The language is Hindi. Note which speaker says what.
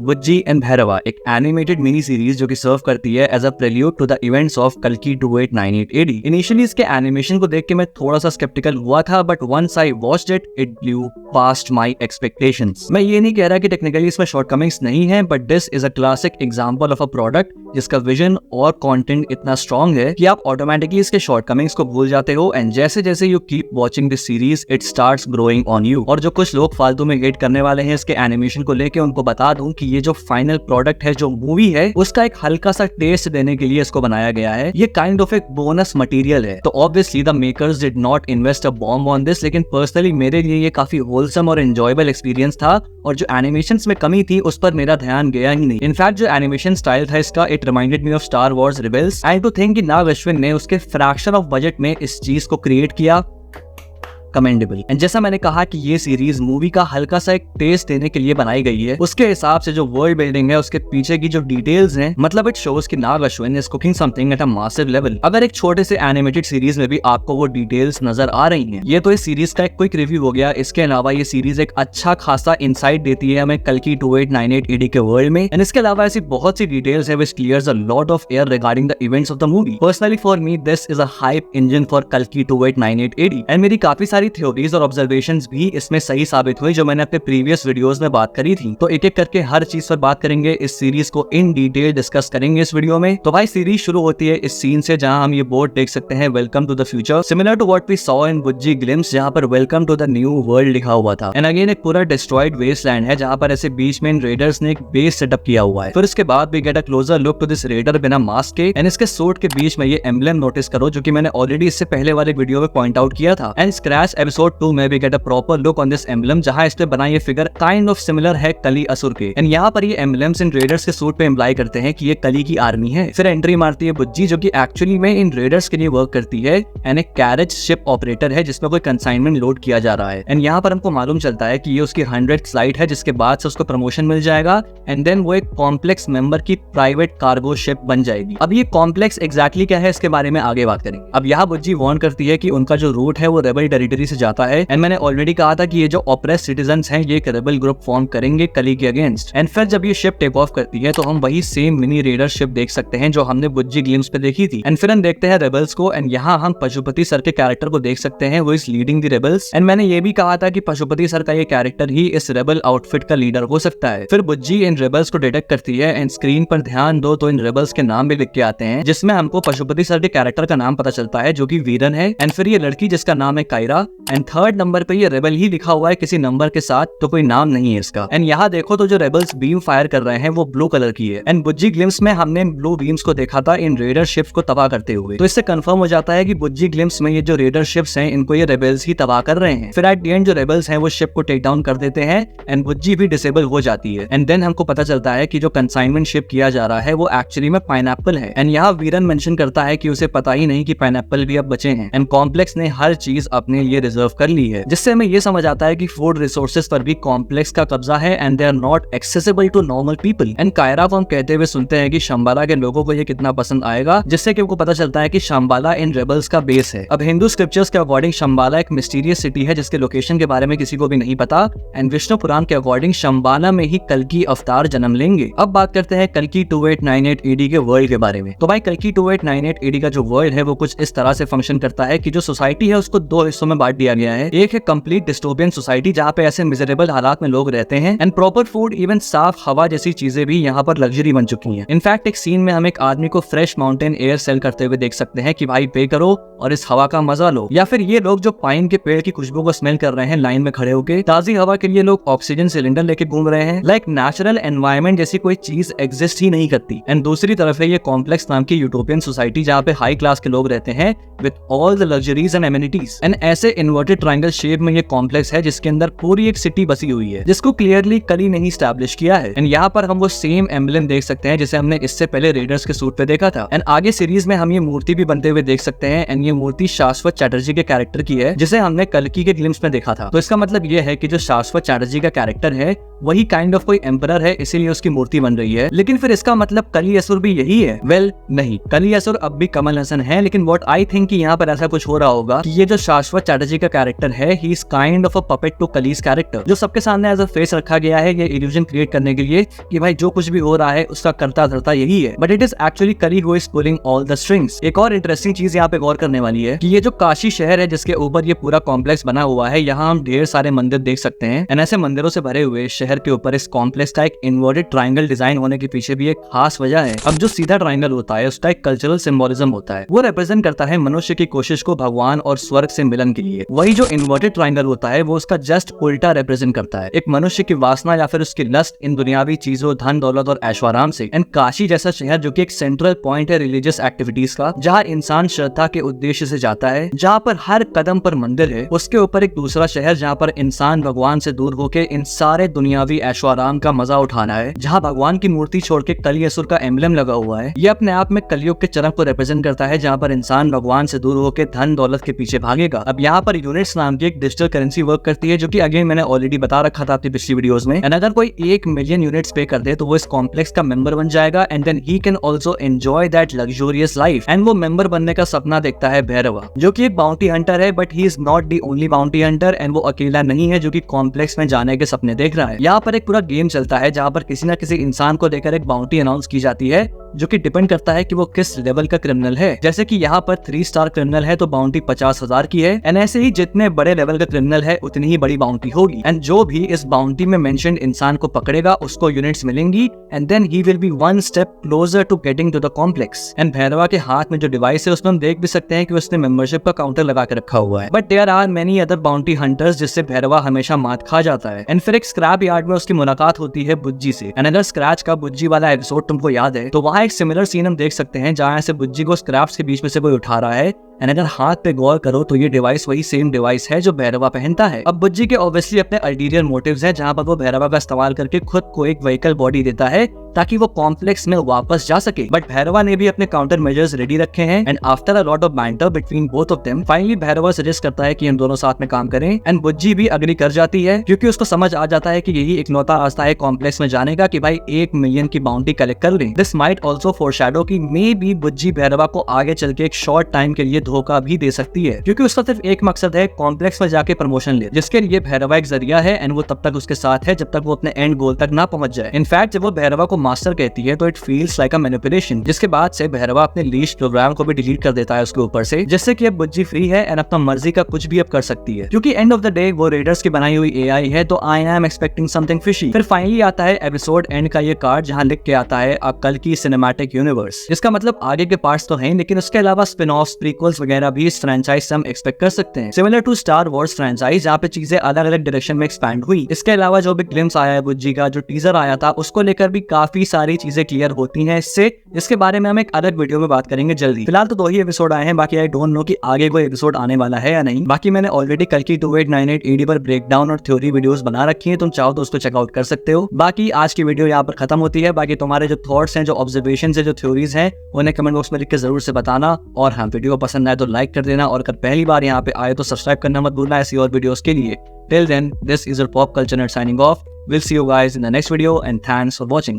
Speaker 1: बुज्जी एंड भैरवा एक एनिमेटेड मिनी सीरीज जो कि सर्व करती है as a prelude to the events of कल्कि 2898 AD। इनिशियली इसके एनिमेशन को देख के मैं थोड़ा सा स्केप्टिकल हुआ था, but once I watched it blew past my expectations. मैं ये नहीं कह रहा कि टेक्निकली इसमें शॉर्टकमिंग्स नहीं है, but this is a classic example of a product जिसका विजन और कंटेंट इतना स्ट्रॉन्ग है कि आप ऑटोमेटिकली इसके शॉर्टकमिंग्स को भूल जाते हो, एंड जैसे जैसे you keep watching this series it starts growing on you. और जो कुछ लोग फालतू में हेट करने वाले हैं इसके एनिमेशन को लेके, उनको बता दूं कि ये जो फाइनल प्रोडक्ट है, जो मूवी है, उसका एक हल्का सा टेस्ट देने के लिए इसको बनाया गया है। ये काइंड ऑफ एक बोनस मटेरियल है। तो obviously the makers did not invest a bomb on this, लेकिन पर्सनली मेरे लिए ये काफी होलसम और एंजॉयबल एक्सपीरियंस था, और जो एनिमेशंस में कमी थी उस पर मेरा ध्यान गया ही नहीं। इनफैक्ट जो एनिमेशन स्टाइल था इसका, it reminded me of Star Wars Rebels, and to think कि नाग अश्विन ने उसके फ्रैक्शन ऑफ बजट में इस चीज को क्रिएट किया, कमेंडेबल। एंड जैसा मैंने कहा कि ये सीरीज मूवी का हल्का सा एक टेस्ट देने के लिए बनाई गई है, उसके हिसाब से जो वर्ल्ड बिल्डिंग है, उसके पीछे की जो डिटेल्स हैं, मतलब इट शोज कि Nag Ashwin is cooking something at a massive level. अगर एक छोटे से एनिमेटेड सीरीज में भी आपको वो डिटेल्स नजर आ रही हैं, ये तो इस सीरीज का एक क्विक रिव्यू हो गया। इसके अलावा ये सीरीज एक अच्छा खासा इंसाइट देती है हमें कल्कि 2898 AD के वर्ल्ड में, एंड इसके अलावा ऐसी बहुत सी डिटेल्स है which clears a lot of air regarding the events of the movie. Personally for me this is a hype engine for कल्कि 2898 AD, एंड मेरी काफी सारी थ्योरीज और ऑब्जर्वेशंस भी इसमें सही साबित हुई जो मैंने अपने प्रीवियस वीडियोस में बात करी थी। तो एक एक करके हर चीज पर बात करेंगे, इस सीरीज को इन डिटेल डिस्कस करेंगे इस वीडियो में। तो भाई सीरीज शुरू होती है इस सीन से जहां हम ये बोर्ड देख सकते हैं, welcome to the future, similar to what we saw in Bujji glimpse, जहां पर welcome to the new world लिखा हुआ था। एंड अगेन एक पूरा डिस्ट्रॉयड वेस्टलैंड है जहां पर ऐसे बीच में इन रेडर्स ने एक बेस सेटअप किया हुआ है। फिर इसके बाद we get a closer look to this raider बिना मास्क के, एंड इसके सूट के बीच में ये एम्बलम नोटिस करो जो कि मैंने ऑलरेडी इससे पहले वाले वीडियो में पॉइंट आउट किया था। एंड स्क्रैच एपिसोड 2 में we get a proper look on this emblem, जहां इस पे बना ये फिगर काइंड ऑफ सिमिलर है कली असुर के। एंड यहाँ पर ये एम्बलम्स इन रेडर्स के सूट पे इम्प्लाई करते हैं कि ये कली की आर्मी है। फिर एंट्री मारती है बुज्जी जो कि एक्चुअली में इन रेडर्स के लिए वर्क करती है, एंड एक कैरेज शिप ऑपरेटर है जिसमें कोई कंसाइनमेंट लोड किया जा रहा है। एंड यहाँ पर हमको मालूम चलता है कि ये उसकी 100th फ्लाइट है, जिसके बाद से उसको प्रमोशन मिल जाएगा, एंड देन वो एक कॉम्प्लेक्स मेंबर की प्राइवेट कार्गो शिप बन जाएगी। अब ये कॉम्प्लेक्स एग्जैक्टली क्या है इसके बारे में आगे बात करेंगे। अब यहाँ बुज्जी वार्न करती है कि उनका जो रूट है वो रेबल टेरिटरी से जाता है, एंड मैंने ऑलरेडी कहा था कि ये जो ऑप्रेस सिटीजन्स हैं ये एक रेबल ग्रुप फॉर्म करेंगे कली के अगेंस्ट। एंड फिर जब ये शिप टेक ऑफ करती है तो हम वही सेम मिनी रेडर शिप देख सकते हैं जो हमने बुज्जी ग्लिम्स पे देखी थी। एंड फिर हम देखते हैं रेबल्स को, एंड यहाँ हम पशुपति सर के कैरेक्टर को देख सकते हैं, वो is leading the rebels. And मैंने ये भी कहा था कि पशुपति सर का ये कैरेक्टर ही इस रेबल आउटफिट का लीडर हो सकता है। फिर बुज्जी इन रेबल्स को डिटेक्ट करती है, एंड स्क्रीन पर ध्यान दो तो इन रेबल्स के नाम भी लिख के आते हैं, जिसमें हमको पशुपति सर के कैरेक्टर का नाम पता चलता है जो कि वीरन है, एंड फिर ये लड़की जिसका नाम है कायरा, एंड 3rd नंबर पे ये रेबल ही लिखा हुआ है किसी नंबर के साथ, तो कोई नाम नहीं है इसका। एंड यहाँ देखो तो जो रेबल्स बीम फायर कर रहे हैं वो ब्लू कलर की है, एंड बुज्जी ग्लिम्स में हमने ब्लू बीम्स को देखा था इन रेडर शिप्स को तबाह करते हुए। तो इससे कंफर्म हो जाता है कि बुज्जी ग्लिम्स में ये जो रेडर शिप्स हैं इनको ये रेबल्स ही तबाह कर रहे हैं। फिर एट द एंड जो रेबल्स हैं वो शिप को टेक डाउन कर देते हैं, एंड बुज्जी भी डिसेबल हो जाती है। एंड देन हमको पता चलता है कि जो कंसाइनमेंट शिप किया जा रहा है वो एक्चुअली में पाइनएप्पल है। एंड यहाँ वीरन मेंशन करता है कि उसे पता ही नहीं कि पाइनएप्पल भी अब बचे हैं, एंड कॉम्प्लेक्स ने हर चीज अपने लिए रिजर्व कर ली है, जिससे हमें ये समझ आता है कि फूड रिसोर्सेज पर भी कॉम्प्लेक्स का कब्जा है, and they are not accessible to normal people. And Kyra को हम कहते हुए सुनते हैं कि शंबाला के लोगों को ये कितना पसंद आएगा, जिससे कि उनको पता चलता है कि शंबाला इन रेबल्स का बेस है। अब हिंदू स्क्रिप्चर्स के अकॉर्डिंग शंबाला एक मिस्टीरियस सिटी है जिसके लोकेशन के बारे में किसी को भी नहीं पता, एंड विष्णु पुराण के अकॉर्डिंग शंबाला में ही कल्कि अवतार जन्म लेंगे। अब बात करते हैं कल्कि 2898 AD के वर्ल्ड के बारे में। तो भाई कल्कि 2898 AD का जो वर्ल्ड है वो कुछ इस तरह से फंक्शन करता है कि जो सोसाइटी है उसको 2 हिस्सों में बांट दिया गया है। एक है कंप्लीट डिस्टोपियन सोसाइटी जहाँ पे ऐसे मिजरेबल हालात में लोग रहते हैं, एंड प्रॉपर फूड, इवन साफ हवा जैसी चीजें भी यहाँ पर लग्जरी बन चुकी हैं। इनफैक्ट एक सीन में हम एक आदमी को फ्रेश माउंटेन एयर सेल करते हुए देख सकते हैं कि भाई पे करो और इस हवा का मजा लो। या फिर ये लोग जो पाइन के पेड़ की खुशबू को स्मेल कर रहे हैं लाइन में खड़े होकर, ताजी हवा के लिए लोग ऑक्सीजन सिलेंडर लेके घूम रहे हैं। लाइक नेचुरल एनवायरनमेंट जैसी कोई चीज एग्जिस्ट ही नहीं करती। एंड दूसरी तरफ है ये कॉम्प्लेक्स नाम की यूटोपियन सोसाइटी जहाँ पे हाई क्लास के लोग रहते हैं with all the luxuries and amenities. And ऐसे इन्वर्टेड ट्रायंगल शेप में ये कॉम्प्लेक्स है जिसके अंदर पूरी एक सिटी बसी हुई है, जिसको क्लियरली कली ने ही स्टैब्लिश किया है। एंड यहाँ पर हम वो सेम एम्बलम देख सकते हैं जिसे हमने इससे पहले रेडर्स के सूट पे देखा था। एंड आगे सीरीज में हम ये मूर्ति भी बनते हुए देख सकते हैं, एंड ये मूर्ति शाश्वत चैटर्जी के कैरेक्टर की है जिसे हमने कल्कि के ग्लिम्स में देखा था। तो इसका मतलब ये है कि जो शाश्वत चैटर्जी का कैरेक्टर है वही काइंड ऑफ कोई एम्परर है, इसीलिए उसकी मूर्ति बन रही है। लेकिन फिर इसका मतलब कली असुर भी यही है? वेल नहीं, कली असुर अब भी कमल हसन है, लेकिन व्हाट आई थिंक कि यहाँ पर ऐसा कुछ हो रहा होगा कि ये जो शाश्वत चैटर्जी स्ट्रेटेजी का कैरेक्टर है, he is kind of a puppet to कलीज कैरेक्टर, जो सबके सामने एज अ फेस रखा गया है ये इल्यूजन क्रिएट करने के लिए कि भाई जो कुछ भी हो रहा है उसका करता धरता यही है, बट इट इज एक्चुअली कली who is pulling all the strings. एक और इंटरेस्टिंग चीज यहाँ पे गौर करने वाली है कि ये जो काशी शहर है जिसके ऊपर ये पूरा कॉम्प्लेक्स बना हुआ है, यहाँ हम ढेर सारे मंदिर देख सकते हैं। एंड ऐसे मंदिरों से भरे हुए शहर के ऊपर इस कॉम्प्लेक्स का एक इन्वर्टेड ट्रायंगल डिजाइन होने के पीछे भी एक खास वजह है। अब जो सीधा ट्रायंगल होता है उसका एक कल्चरल सिंबोलिज्म होता है, वो रिप्रेजेंट करता है मनुष्य की कोशिश को भगवान और स्वर्ग से मिलन के लिए। वही जो इन्वर्टेड ट्रायंगल होता है वो उसका जस्ट उल्टा रिप्रेजेंट करता है, एक मनुष्य की वासना या फिर उसकी लस्ट इन दुनियावी चीजों, धन दौलत और ऐशोआराम से। एंड काशी जैसा शहर जो कि एक सेंट्रल पॉइंट है रिलीजियस एक्टिविटीज का, जहाँ इंसान श्रद्धा के उद्देश्य से जाता है, जहाँ पर हर कदम पर मंदिर है, उसके ऊपर एक दूसरा शहर जहाँ पर इंसान भगवान से दूर होकर इन सारे दुनियावी ऐशोआराम का मजा उठाना है, जहाँ भगवान की मूर्ति छोड़ के कली असुर का एम्बलम लगा हुआ है। ये अपने आप में कलयुग के चरम को रिप्रेजेंट करता है, जहाँ पर इंसान भगवान से दूर होकर धन दौलत के पीछे भागेगा। अब यहाँ पर यूनिट्स नाम की एक डिजिटल करेंसी वर्क करती है, जो कि अगेन मैंने ऑलरेडी बता रखा था अपनी पिछली वीडियोस में। एंड अगर कोई 1 मिलियन यूनिट्स पे कर दे तो वो इस कॉम्प्लेक्स का मेंबर बन जाएगा, and then he can also enjoy that luxurious life. And वो मेंबर बनने का सपना देखता है भैरवा, जो कि एक बाउंटी हंटर है, but he is not the only bounty hunter. And वो अकेला नहीं है जो कि कॉम्प्लेक्स में जाने के सपने देख रहा है। यहाँ पर एक पूरा गेम चलता है जहाँ पर किसी न किसी इंसान को लेकर एक बाउंटी अनाउंस की जाती है, जो कि डिपेंड करता है कि वो किस लेवल का क्रिमिनल है। जैसे कि यहाँ पर 3 स्टार क्रिमिनल है तो बाउंटी 50,000 की है, एंड ऐसे ही जितने बड़े लेवल का क्रिमिनल है उतनी ही बड़ी बाउंटी होगी। एंड जो भी इस बाउंटी में मेंशन्ड इंसान को पकड़ेगा उसको यूनिट्स मिलेंगी, and then he will be 1 step closer to getting to the complex. And Bhairava के हाथ में जो डिवाइस है उसमें हम देख भी सकते हैं कि उसने मेंबरशिप का काउंटर लगा के रखा हुआ है, but there are many other bounty hunters जिससे भैरवा हमेशा मात खा जाता है। एंड फिर एक स्क्रैप यार्ड में उसकी मुलाकात होती है बुज्जी से। एंड अगर स्क्रैच का बुज्जी वाला एपिसोड तुमको याद है तो वहाँ एक सिमिलर सीन हम देख सकते हैं, जहाँ ऐसे बुज्जी को स्क्रैप्स के बीच में से कोई उठा रहा है। एंड अगर हाथ पे गौर करो तो ये डिवाइस वही सेम डिवाइस है जो भैरवा पहनता है। अब बुज्जी के ऑब्वियसली अपने अल्टीरियर मोटिव्स हैं, जहाँ पर वो भैरवा का इस्तेमाल करके खुद को एक व्हीकल बॉडी देता है ताकि वो कॉम्प्लेक्स में वापस जा सके। बट भैरवा ने भी अपने काउंटर मेजर्स रेडी रखे हैं, and after a lot of banter between both of them finally Bhairava suggest करता है कि हम दोनों साथ में काम करें। एंड बुज्जी भी अग्री कर जाती है, क्योंकि उसको समझ आ जाता है कि यही इकलौता रास्ता है कॉम्प्लेक्स में जाने का कि भाई 1 मिलियन की बाउंटी कलेक्ट कर लें। दिस माइट ऑल्सो फोरशैडो कि मे बी बुज्जी भैरवा को आगे चल के एक शॉर्ट टाइम के लिए धोखा भी दे सकती है, क्योंकि उसका सिर्फ एक मकसद है कॉम्प्लेक्स में जाके प्रमोशन ले, जिसके लिए भैरवा एक जरिया है। एंड वो तब तक उसके साथ है जब तक वो अपने एंड गोल तक ना पहुंच जाए। इनफैक्ट जब वो भैरवा को मास्टर कहती है तो it feels like a manipulation, जिसके बाद से भैरवा अपने लीश प्रोग्राम को भी डिलीट कर देता है उसके ऊपर से, जिससे कि अब बुज्जी फ्री है एंड अपना मर्जी का कुछ भी अब कर सकती है, क्योंकि एंड ऑफ द डे वो रेडर्स की बनाई हुई एआई है। तो I am expecting something fishy. फिर फाइनली आता है एपिसोड एंड का ये कार्ड, जहाँ लिख के आता है कल की सिनेमैटिक यूनिवर्स। इसका मतलब आगे के पार्ट्स तो हैं, लेकिन उसके अलावा स्पिन ऑफ्स, प्रीक्वल्स वगैरह भी इस फ्रेंचाइज से हम एक्सपेक्ट कर सकते हैं, similar to Star Wars franchise, जहाँ पे चीजें अलग अलग डायरेक्शन में एक्सपैंड हुई। इसके अलावा जो भी ग्लिम्स आया है बुज्जी का, जो टीजर आया था, उसको लेकर भी काफी सारी चीजें क्लियर होती हैं इससे, जिसके बारे में हम एक अलग वीडियो में बात करेंगे जल्दी। फिलहाल तो 2 ही एपिसोड आए हैं, बाकी आई डोंट नो कि आगे कोई एपिसोड आने वाला है या नहीं। बाकी मैंने ऑलरेडी कल की 2898 AD पर ब्रेकडाउन और थ्योरी वीडियोस बना रखी है, तुम चाहो तो उसको चेकआउट कर सकते हो। बाकी आज की वीडियो यहाँ पर खत्म होती है। बाकी तुम्हारे जो थॉट्स हैं, जो ऑब्जर्वेशन है, जो थ्योरीज हैं, उन्हें कमेंट बॉक्स में लिख के जरूर से बताना। और हाँ, वीडियो पसंद आए तो लाइक कर देना, और अगर पहली बार यहाँ पे आए तो सब्सक्राइब करना मत भूलना ऐसी और वीडियोस के लिए। Till then, this is your Pop Culture Nerd signing off. We'll see you guys in the next video, and thanks for watching.